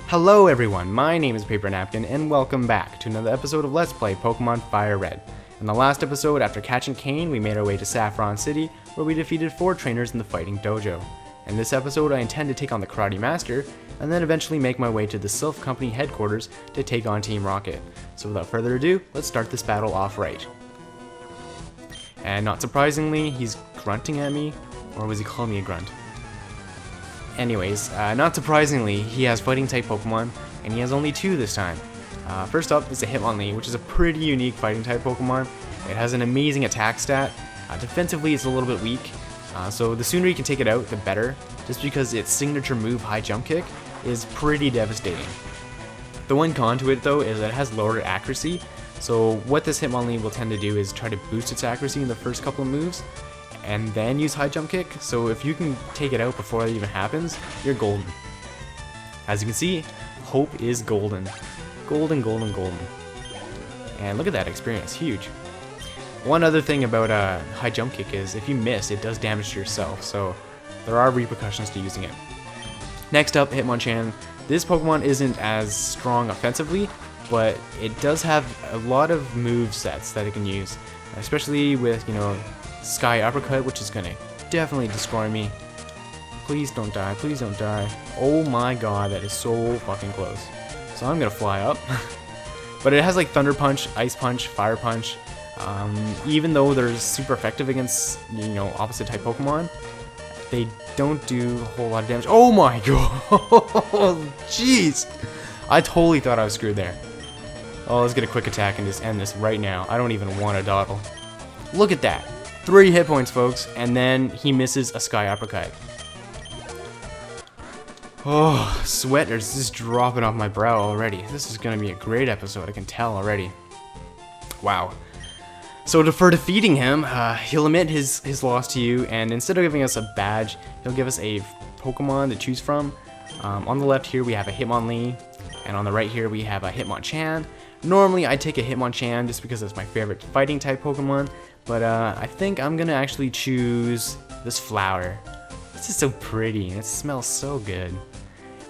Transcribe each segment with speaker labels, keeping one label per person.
Speaker 1: Hello everyone, my name is PaperNapkin and welcome back to another episode of Let's Play Pokémon FireRed. In the last episode, after catching Kane, we made our way to Saffron City, where we defeated 4 trainers in the fighting dojo. In this episode, I intend to take on the Karate Master, and then eventually make my way to the SILPH Company headquarters to take on Team Rocket. So without further ado, let's start this battle off right. And not surprisingly, he's grunting at me, or was he calling me a grunt? Anyways, not surprisingly, he has fighting type Pokemon, and he has only 2 this time. First up is a Hitmonlee, which is a pretty unique fighting type Pokemon. It has an amazing attack stat. Defensively, it's a little bit weak, so the sooner you can take it out, the better, just because its signature move, High Jump Kick, is pretty devastating. The one con to it, though, is that it has lower accuracy, so what this Hitmonlee will tend to do is try to boost its accuracy in the first couple of moves, and then use High Jump Kick, so if you can take it out before that even happens, you're golden. As you can see, Hope is golden. Golden, golden, golden. And look at that experience, huge. One other thing about High Jump Kick is if you miss, it does damage to yourself, so there are repercussions to using it. Next up, Hitmonchan. This Pokemon isn't as strong offensively, but it does have a lot of move sets that it can use, especially with, Sky Uppercut, which is gonna definitely destroy me. Please don't die, please don't die. Oh my god, that is so fucking close. So I'm gonna fly up. But it has like Thunder Punch, Ice Punch, Fire Punch. Even though they're super effective against, opposite type Pokemon, they don't do a whole lot of damage. Oh my god! Jeez! I totally thought I was screwed there. Oh, let's get a quick attack and just end this right now. I don't even want to dawdle. Look at that! 3 hit points, folks, and then he misses a Sky Uppercut. Oh, sweat is just dropping off my brow already. This is gonna be a great episode, I can tell already. Wow. So for defeating him, he'll admit his loss to you, and instead of giving us a badge, he'll give us a Pokemon to choose from. On the left here we have a Hitmonlee, and on the right here we have a Hitmonchan. Normally I take a Hitmonchan just because it's my favorite fighting type Pokemon, but I think I'm gonna actually choose this flower. It's just so pretty, and it smells so good.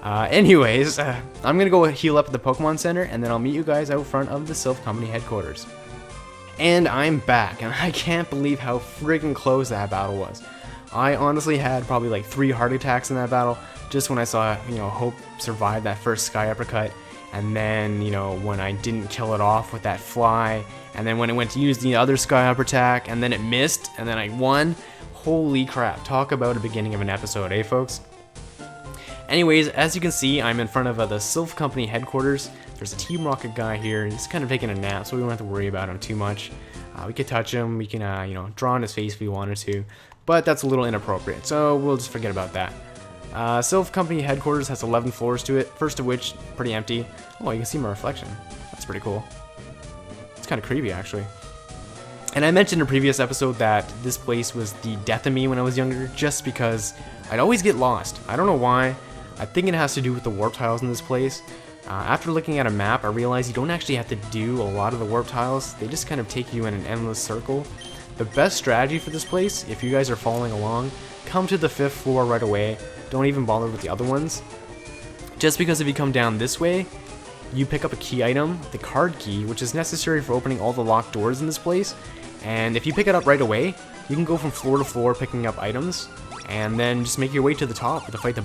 Speaker 1: Anyways, I'm gonna go heal up at the Pokemon Center, and then I'll meet you guys out front of the SILPH Company headquarters. And I'm back, and I can't believe how freaking close that battle was. I honestly had probably like 3 heart attacks in that battle, just when I saw, Hope survive that first Sky Uppercut, and then, when I didn't kill it off with that fly, and then when it went to use the other Sky Up attack, and then it missed, and then I won. Holy crap, talk about a beginning of an episode, eh folks? Anyways, as you can see, I'm in front of the SILPH Company headquarters. There's a Team Rocket guy here. He's kind of taking a nap, so we don't have to worry about him too much. We could touch him, we can, draw on his face if we wanted to, but that's a little inappropriate, so we'll just forget about that. SILPH Company headquarters has 11 floors to it, first of which, pretty empty. Oh, you can see my reflection. That's pretty cool. It's kind of creepy, actually. And I mentioned in a previous episode that this place was the death of me when I was younger, just because I'd always get lost. I don't know why. I think it has to do with the warp tiles in this place. After looking at a map, I realized you don't actually have to do a lot of the warp tiles. They just kind of take you in an endless circle. The best strategy for this place, if you guys are following along, come to the 5th floor right away. Don't even bother with the other ones. Just because if you come down this way, you pick up a key item, the card key, which is necessary for opening all the locked doors in this place. And if you pick it up right away, you can go from floor to floor picking up items, and then just make your way to the top to fight the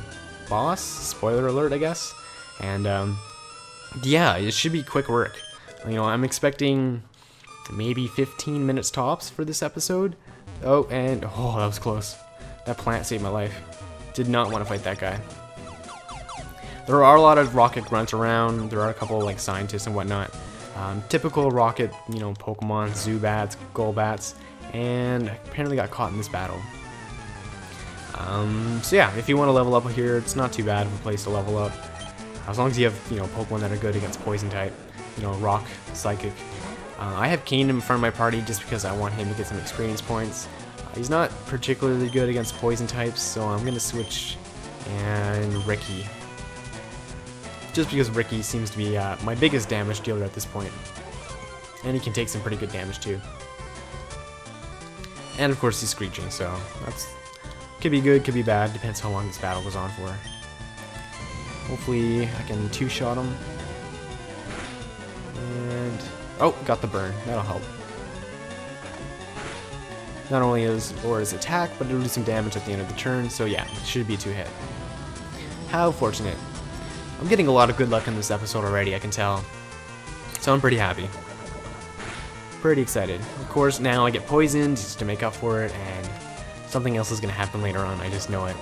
Speaker 1: boss. Spoiler alert, I guess. And yeah, it should be quick work. I'm expecting maybe 15 minutes tops for this episode. Oh, and oh, that was close. That plant saved my life. Did not want to fight that guy. There are a lot of rocket grunts around. There are a couple like scientists and whatnot. Typical rocket, Pokemon, Zubats, Golbats, and apparently got caught in this battle. So yeah, if you want to level up here, it's not too bad of a place to level up. As long as you have, Pokemon that are good against Poison type, Rock, Psychic. I have Kane in front of my party just because I want him to get some experience points. He's not particularly good against Poison types, so I'm going to switch and Ricky. Just because Ricky seems to be my biggest damage dealer at this point. And he can take some pretty good damage too. And of course he's screeching, so that's could be good, could be bad, depends how long this battle goes on for. Hopefully I can two-shot him. And oh, got the burn. That'll help. Not only is lower his attack, but it'll do some damage at the end of the turn. So yeah, it should be a 2-hit. How fortunate. I'm getting a lot of good luck in this episode already, I can tell. So I'm pretty happy. Pretty excited. Of course, now I get poisoned just to make up for it, and something else is going to happen later on. I just know it.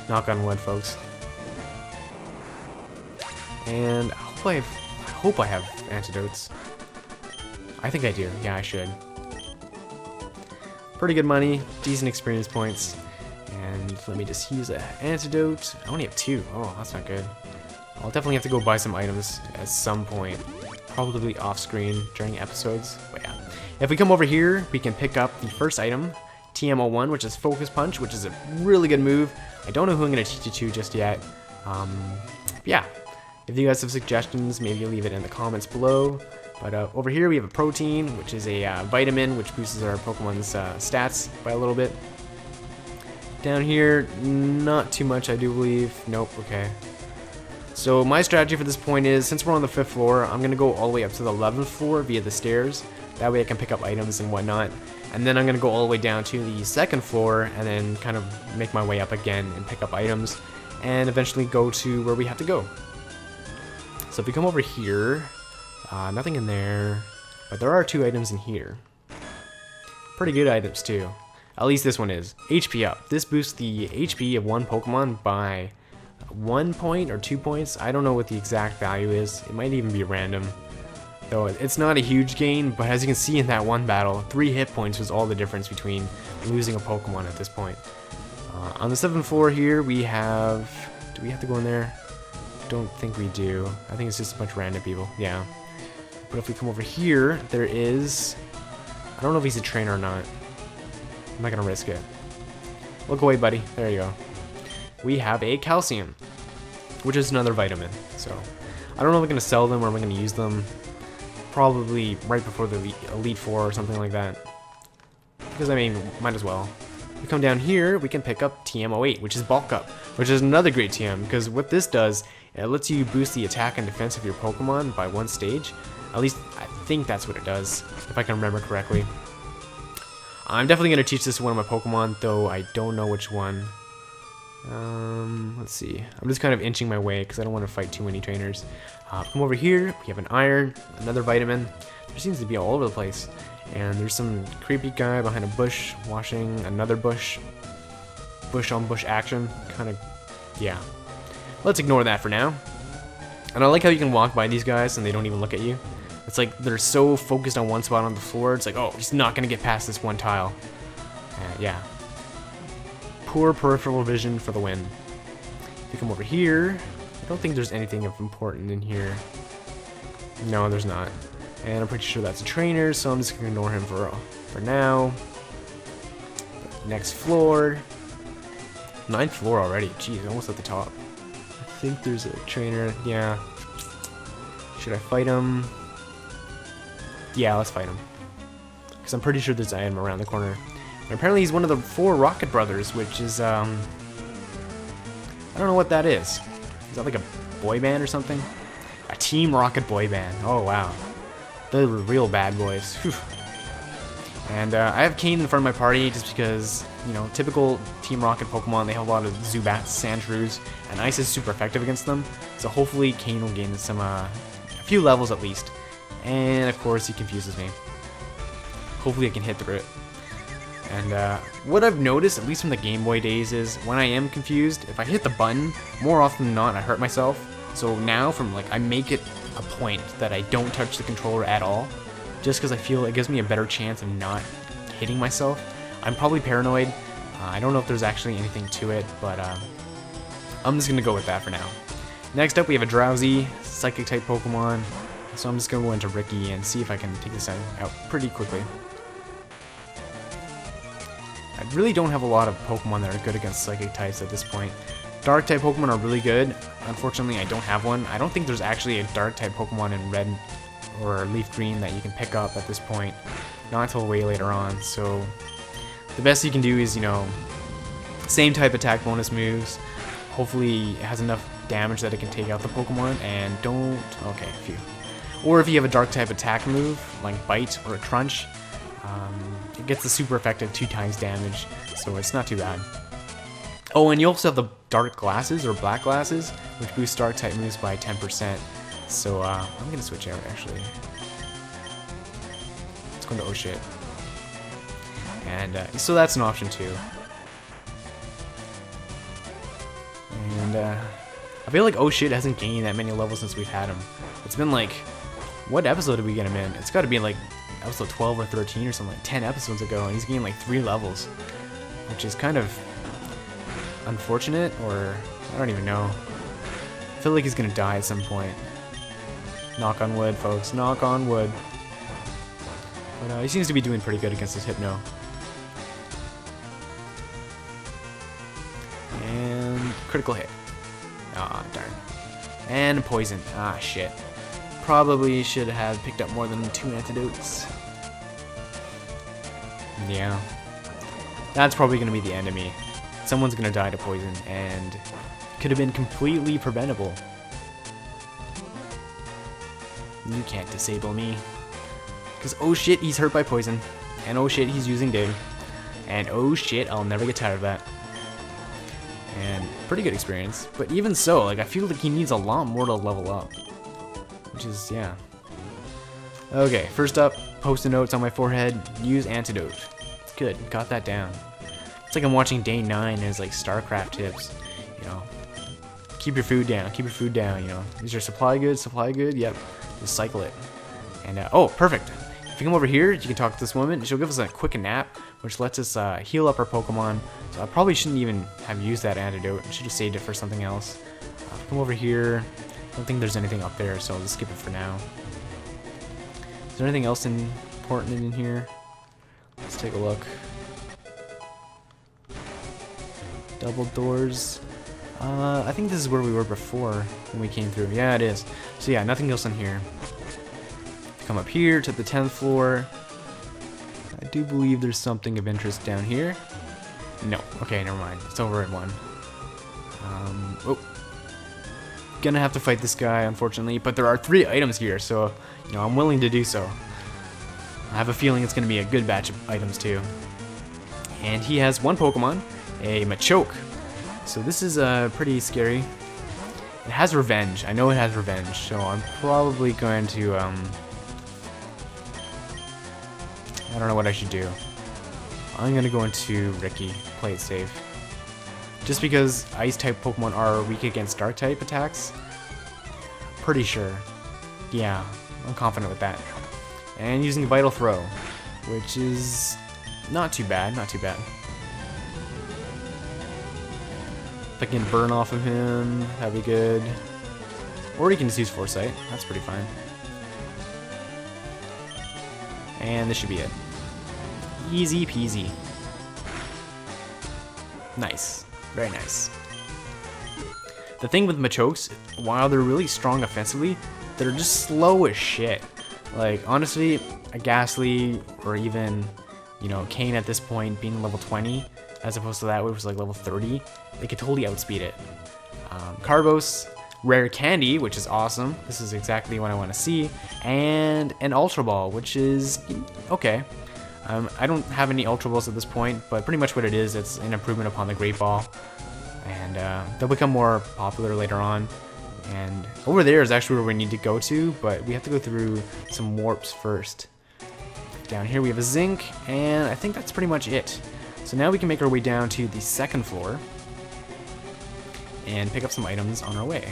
Speaker 1: Knock on wood, folks. And I hope I have antidotes. I think I do. Yeah, I should. Pretty good money, decent experience points. And let me just use an antidote. I only have 2. Oh, that's not good. I'll definitely have to go buy some items at some point. Probably off screen during episodes. But yeah. If we come over here, we can pick up the first item, TM01, which is Focus Punch, which is a really good move. I don't know who I'm going to teach it to just yet. Yeah. If you guys have suggestions, maybe leave it in the comments below. But over here we have a protein, which is a vitamin, which boosts our Pokemon's stats by a little bit. Down here, not too much, I do believe. Nope, okay. So my strategy for this point is, since we're on the 5th floor, I'm going to go all the way up to the 11th floor via the stairs. That way I can pick up items and whatnot. And then I'm going to go all the way down to the 2nd floor and then kind of make my way up again and pick up items. And eventually go to where we have to go. So if we come over here, nothing in there. But there are 2 items in here. Pretty good items too. At least this one is. HP up. This boosts the HP of one Pokemon by 1 point or 2 points. I don't know what the exact value is. It might even be random. Though it's not a huge gain, but as you can see in that one battle, 3 hit points was all the difference between losing a Pokemon at this point. On the 7th floor here, we have... Do we have to go in there? Don't think we do. I think it's just a bunch of random people. Yeah. But if we come over here, there is... I don't know if he's a trainer or not. I'm not gonna risk it. Look away, buddy. There you go. We have a calcium, which is another vitamin. So I don't know if we're going to sell them or we're going to use them. Probably right before the Elite Four or something like that. Because, I mean, might as well. We come down here, we can pick up TM08, which is Bulk Up, which is another great TM, because what this does, it lets you boost the attack and defense of your Pokemon by 1 stage. At least, I think that's what it does, if I can remember correctly. I'm definitely going to teach this to one of my Pokemon, though I don't know which one. Let's see. I'm just kind of inching my way because I don't want to fight too many trainers. Come over here. We have an iron, another vitamin. There seems to be all over the place. And there's some creepy guy behind a bush washing another bush. Bush on bush action. Kind of, yeah. Let's ignore that for now. And I like how you can walk by these guys and they don't even look at you. It's like they're so focused on one spot on the floor. It's like, oh, he's not going to get past this one tile. Yeah. Poor peripheral vision for the win. If you come over here, I don't think there's anything of important in here. No, there's not. And I'm pretty sure that's a trainer, so I'm just going to ignore him for now. Next floor. 9th floor already. Jeez, almost at the top. I think there's a trainer. Yeah. Should I fight him? Yeah, let's fight him. Because I'm pretty sure there's an item around the corner. And apparently he's one of the 4 Rocket Brothers, which is, I don't know what that is. Is that like a boy band or something? A Team Rocket boy band. Oh, wow. They're real bad boys. Whew. And I have Kane in front of my party just because, you know, typical Team Rocket Pokemon, they have a lot of Zubats, Sandshrews, and Ice is super effective against them. So hopefully Kane will gain some, a few levels at least. And of course he confuses me. Hopefully I can hit through it. And what I've noticed, at least from the Game Boy days, is when I am confused, if I hit the button, more often than not, I hurt myself. So now, I make it a point that I don't touch the controller at all, just because I feel it gives me a better chance of not hitting myself. I'm probably paranoid. I don't know if there's actually anything to it, but I'm just going to go with that for now. Next up, we have a Drowsy, Psychic-type Pokemon. So I'm just going to go into Ricky and see if I can take this out pretty quickly. I really don't have a lot of Pokemon that are good against Psychic types at this point. Dark type Pokemon are really good. Unfortunately, I don't have one. I don't think there's actually a Dark type Pokemon in Red or Leaf Green that you can pick up at this point. Not until way later on. So the best you can do is, you know, same type attack bonus moves. Hopefully it has enough damage that it can take out the Pokemon, and don't... Okay, phew. Or if you have a dark type attack move, like Bite or a Crunch, it gets the super effective 2 times damage, so it's not too bad. Oh, and you also have the dark glasses, or black glasses, which boost dark type moves by 10%. So I'm gonna switch out actually. Let's go into oh shit. And so that's an option too. And I feel like oh shit hasn't gained that many levels since we've had him. It's been like, what episode did we get him in? It's got to be like episode 12 or 13 or something, like 10 episodes ago, and he's gained like 3 levels, which is kind of unfortunate, or I don't even know. I feel like he's gonna die at some point. Knock on wood, folks. Knock on wood. But he seems to be doing pretty good against this Hypno. And critical hit. Ah, darn. And poison. Ah, shit. Probably should have picked up more than 2 antidotes. Yeah. That's probably gonna be the end of me. Someone's gonna die to poison, and could have been completely preventable. You can't disable me. Because oh shit, he's hurt by poison. And oh shit, he's using Dig. And oh shit, I'll never get tired of that. And pretty good experience. But even so, like, I feel like he needs a lot more to level up. Which is, yeah. Okay, first up, post-it notes on my forehead. Use antidote. Good, got that down. It's like I'm watching Day 9 as like StarCraft tips, you know. Keep your food down, you know. Is your supply good? Yep. Just cycle it. And, oh, perfect. If you come over here, you can talk to this woman. She'll give us a quick nap, which lets us heal up our Pokemon. So I probably shouldn't even have used that antidote. I should have saved it for something else. Come over here. I don't think there's anything up there, so I'll just skip it for now. Is there anything else important in here? Let's take a look. Double doors. I think this is where we were before when we came through. Yeah, it is. So yeah, nothing else in here. Come up here to the 10th floor. I do believe there's something of interest down here. No. Okay, never mind. It's over at 1. Oh. Gonna have to fight this guy, unfortunately. But there are 3 items here, so, you know, I'm willing to do so. I have a feeling it's gonna be a good batch of items, too. And he has 1 Pokemon, a Machoke. So this is pretty scary. It has revenge. I know it has revenge, so I'm probably going to I don't know what I should do. I'm gonna go into Ricky, play it safe. Just because ice type Pokemon are weak against dark type attacks. Pretty sure. Yeah, I'm confident with that. And using Vital Throw, which is not too bad, not too bad. If I can burn off of him, that'd be good. Or you can just use Foresight, that's pretty fine. And this should be it. Easy peasy. Nice, very nice. The thing with Machokes, while they're really strong offensively, they're just slow as shit. Like, honestly, a Ghastly, or even, you know, Kane at this point being level 20, as opposed to that which was like level 30, they could totally outspeed it. Carbos, Rare Candy, which is awesome. This is exactly what I want to see. And an Ultra Ball, which is okay. I don't have any Ultra Balls at this point, but pretty much what it is, it's an improvement upon the Great Ball. And they'll become more popular later on. And over there is actually where we need to go to, but we have to go through some warps first. Down here we have a Zinc, and I think that's pretty much it. So now we can make our way down to the 2nd floor and pick up some items on our way.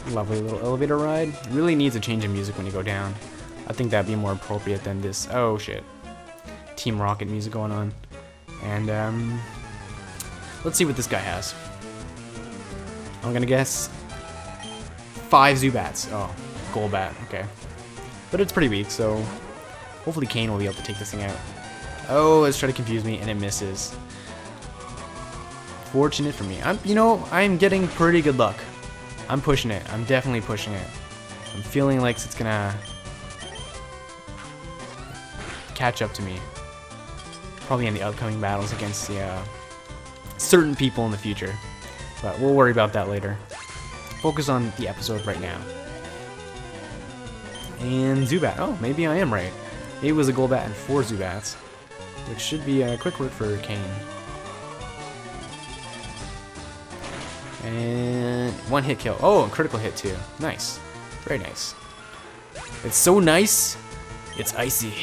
Speaker 1: Lovely little elevator ride. Really needs a change in music when you go down. I think that'd be more appropriate than this. Oh shit. Team Rocket music going on. And let's see what this guy has. I'm gonna guess 5 Zubats. Oh, Golbat. Okay. But it's pretty weak, so hopefully Kane will be able to take this thing out. Oh, let's try to confuse me, and it misses. Fortunate for me. I'm getting pretty good luck. I'm pushing it. I'm definitely pushing it. I'm feeling like it's gonna catch up to me. probably in the upcoming battles against the certain people in the future. But we'll worry about that later. Focus on the episode right now. And Zubat. Oh, maybe I am right. It was a Golbat and 4 Zubats, which should be a quick work for Kane. And 1 hit kill. Oh, a critical hit too. Nice. Very nice. It's so nice, it's icy.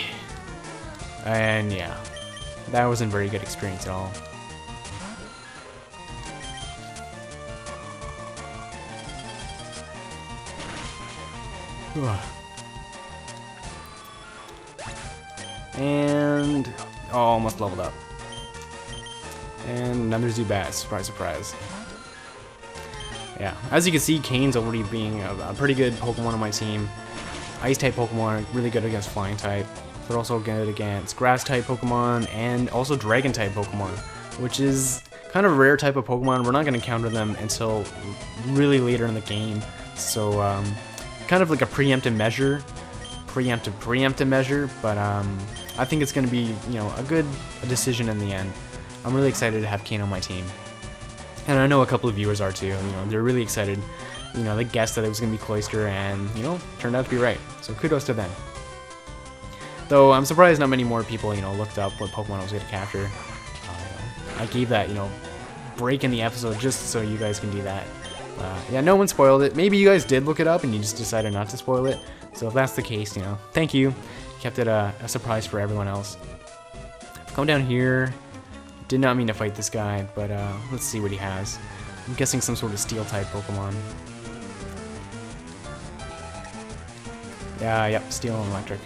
Speaker 1: And yeah, that wasn't a very good experience at all. And oh, almost leveled up. And another Zubat, surprise, surprise. Yeah, as you can see, Kane's already being a pretty good Pokemon on my team. Ice-type Pokemon are really good against Flying-type. They're also good against Grass-type Pokemon and also Dragon-type Pokemon, which is kind of a rare type of Pokemon. We're not going to encounter them until really later in the game. So, kind of like a preemptive measure. Preemptive measure, but I think it's going to be, you know, a decision in the end. I'm really excited to have Kane on my team. And I know a couple of viewers are too. You know, they're really excited. You know, they guessed that it was going to be Cloyster, and, you know, turned out to be right. So kudos to them. Though I'm surprised not many more people, you know, looked up what Pokemon I was going to capture. I gave that, you know, break in the episode just so you guys can do that. Yeah, no one spoiled it. Maybe you guys did look it up and you just decided not to spoil it. So if that's the case, you know, thank you. Kept it a surprise for everyone else. Come down here. Did not mean to fight this guy, but let's see what he has. I'm guessing some sort of Steel-type Pokemon. Yeah, yep, Steel and Electric.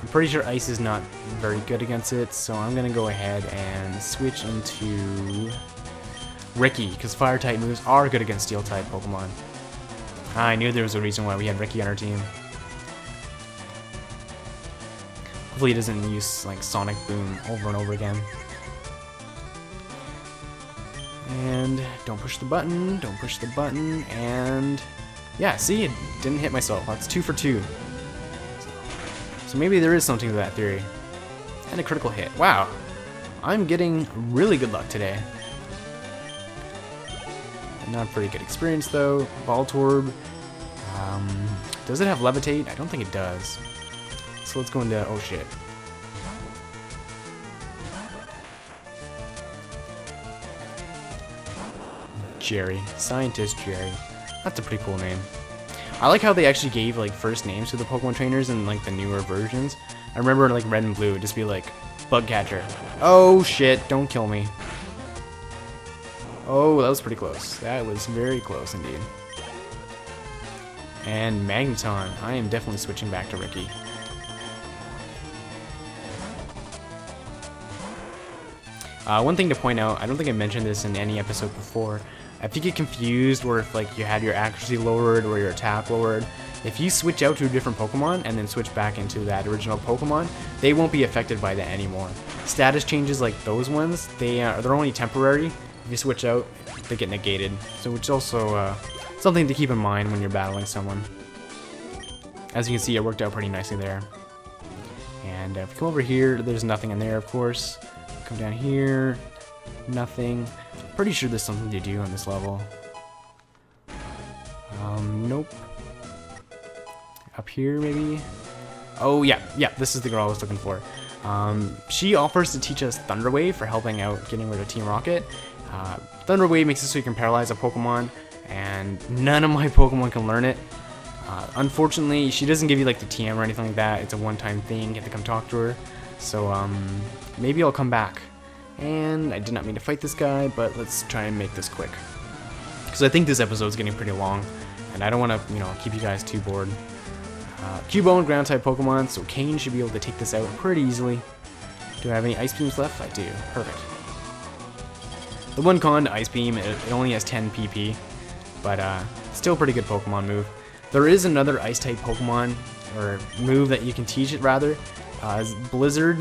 Speaker 1: I'm pretty sure Ice is not very good against it, so I'm going to go ahead and switch into Ricky, because Fire-type moves are good against Steel-type Pokemon. I knew there was a reason why we had Ricky on our team. Hopefully he doesn't use like Sonic Boom over and over again. And don't push the button, don't push the button, and yeah, see, it didn't hit myself. That's 2 for 2. So maybe there is something to that theory. And a critical hit. Wow, I'm getting really good luck today. Not a pretty good experience though. Voltorb. Does it have Levitate? I don't think it does. So let's go into, oh shit. Jerry. Scientist Jerry. That's a pretty cool name. I like how they actually gave like first names to the Pokemon trainers in like the newer versions. I remember like Red and Blue would just be like Bugcatcher. Oh shit, don't kill me. Oh, that was pretty close. That was very close indeed. And Magneton. I am definitely switching back to Ricky. One thing to point out, I don't think I mentioned this in any episode before. If you get confused or if like you had your accuracy lowered or your attack lowered, if you switch out to a different Pokemon and then switch back into that original Pokemon, they won't be affected by that anymore. Status changes like those ones, they're only temporary. If you switch out, they get negated. So which is also something to keep in mind when you're battling someone. As you can see, it worked out pretty nicely there. And if you come over here, there's nothing in there, of course. Come down here, nothing. Pretty sure there's something to do on this level. Nope. Up here, maybe? Oh, yeah, this is the girl I was looking for. She offers to teach us Thunder Wave for helping out getting rid of Team Rocket. Thunder Wave makes it so you can paralyze a Pokemon, and none of my Pokemon can learn it. Unfortunately, she doesn't give you like the TM or anything like that. It's a one-time thing. You have to come talk to her. So, maybe I'll come back. And I did not mean to fight this guy, but let's try and make this quick. Because I think this episode's getting pretty long, and I don't want to, you know, keep you guys too bored. Cubone, ground-type Pokemon, so Kane should be able to take this out pretty easily. Do I have any Ice Beams left? I do. Perfect. The one con to Ice Beam, it only has 10 PP, but still a pretty good Pokemon move. There is another Ice-type Pokemon, or move that you can teach it rather. Blizzard.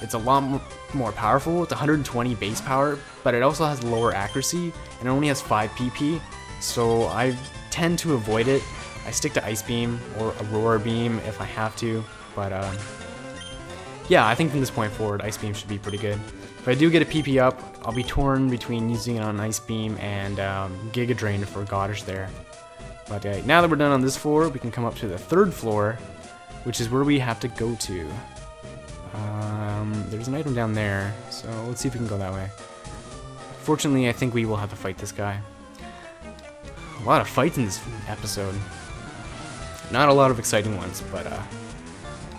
Speaker 1: It's a lot more powerful. It's 120 base power, but it also has lower accuracy, and it only has 5 PP, so I tend to avoid it. I stick to Ice Beam or Aurora Beam if I have to, but yeah, I think from this point forward, Ice Beam should be pretty good. If I do get a PP up, I'll be torn between using it on Ice Beam and Giga Drain for Goddish there. But now that we're done on this floor, we can come up to the 3rd floor, which is where we have to go to. There's an item down there, so let's see if we can go that way. Fortunately, I think we will have to fight this guy. A lot of fights in this episode. Not a lot of exciting ones, but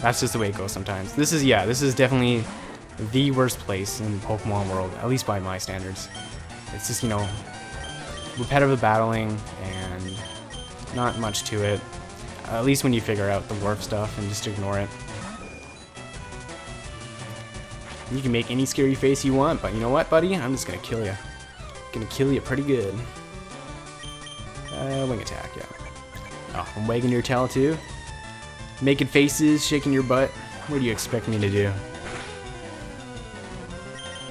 Speaker 1: that's just the way it goes sometimes. This is definitely the worst place in Pokemon world, at least by my standards. It's just, you know, repetitive battling and not much to it. At least when you figure out the warp stuff and just ignore it. You can make any scary face you want, but you know what, buddy? I'm just gonna kill you. Gonna kill you pretty good. Wing attack, yeah. Oh, I'm wagging your tail too. Making faces, shaking your butt. What do you expect me to do?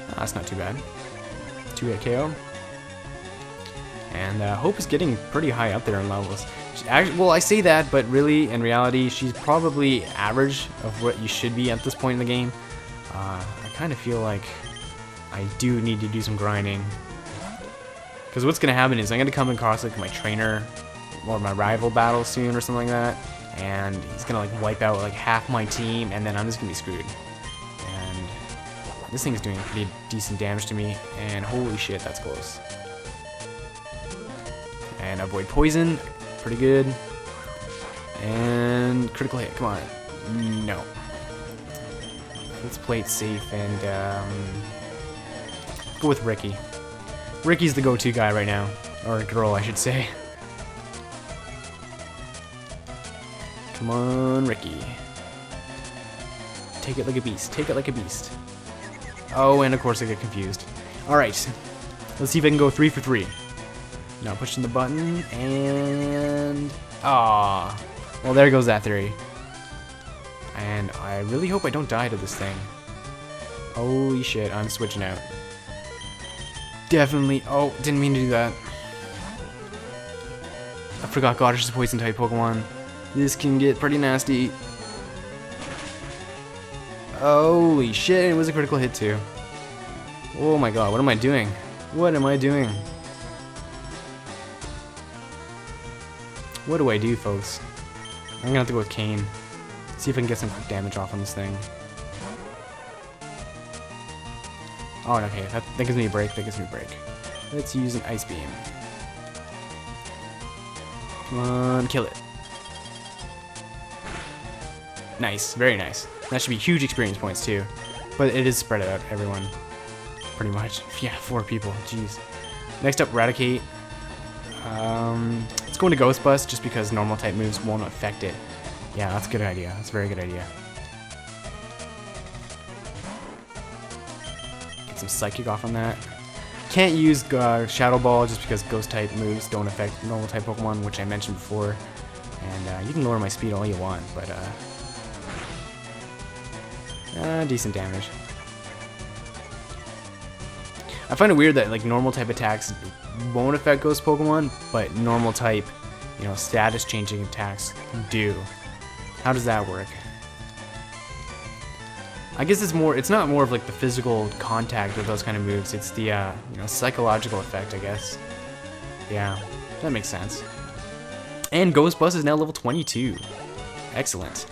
Speaker 1: Oh, that's not too bad. 2-hit KO. And Hope is getting pretty high up there in levels. Well, I say that, but really, in reality, she's probably average of what you should be at this point in the game. I kind of feel like I do need to do some grinding. Because what's going to happen is I'm going to come across like my trainer or my rival battle soon or something like that. And he's going to like wipe out like half my team, and then I'm just going to be screwed. And this thing is doing pretty decent damage to me, and holy shit, that's close. And avoid poison, pretty good. And critical hit, come on. No. Let's play it safe and go with Ricky. Ricky's the go-to guy right now. Or girl, I should say. Come on, Ricky. Take it like a beast. Take it like a beast. Oh, and of course I get confused. Alright. Let's see if I can go 3 for 3. Now pushing the button, and... ah, well, there goes that theory. And I really hope I don't die to this thing. Holy shit, I'm switching out. Definitely... oh, didn't mean to do that. I forgot Goddish is a poison-type Pokemon. This can get pretty nasty. Holy shit, it was a critical hit too. Oh my god, what am I doing? What am I doing? What do I do, folks? I'm gonna have to go with Kane. See if I can get some quick damage off on this thing. Oh, okay, that gives me a break, that gives me a break. Let's use an Ice Beam. Come on, kill it. Nice, very nice. That should be huge experience points too. But it is spread out, everyone. Pretty much. Yeah, 4 people, jeez. Next up, Raticate. Let's go into Ghost Bust just because normal type moves won't affect it. Yeah, that's a good idea. That's a very good idea. Get some Psychic off on that. Can't use Shadow Ball just because Ghost type moves don't affect normal type Pokemon, which I mentioned before. And you can lower my speed all you want, but decent damage. I find it weird that like normal type attacks won't affect ghost Pokemon, but normal type, you know, status changing attacks do. How does that work? I guess it's not more of like the physical contact with those kind of moves. It's the you know, psychological effect, I guess. Yeah, that makes sense. And Ghost Bust is now level 22. Excellent.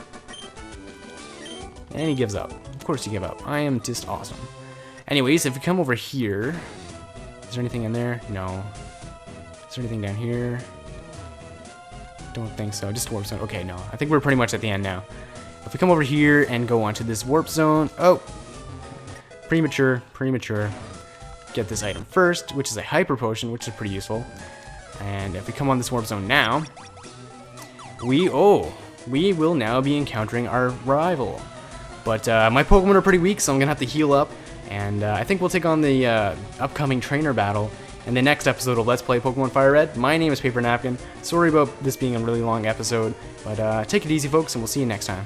Speaker 1: And he gives up. Of course you give up. I am just awesome. Anyways, if we come over here, is there anything in there? No. Is there anything down here? Don't think so. Just warp zone. Okay, no. I think we're pretty much at the end now. If we come over here and go onto this warp zone, oh, premature. Get this item first, which is a hyper potion, which is pretty useful. And if we come on this warp zone now, we will now be encountering our rival. But my Pokemon are pretty weak, so I'm gonna have to heal up. And I think we'll take on the upcoming trainer battle in the next episode of Let's Play Pokemon FireRed. My name is PaperNapkin. Sorry about this being a really long episode, but take it easy, folks, and we'll see you next time.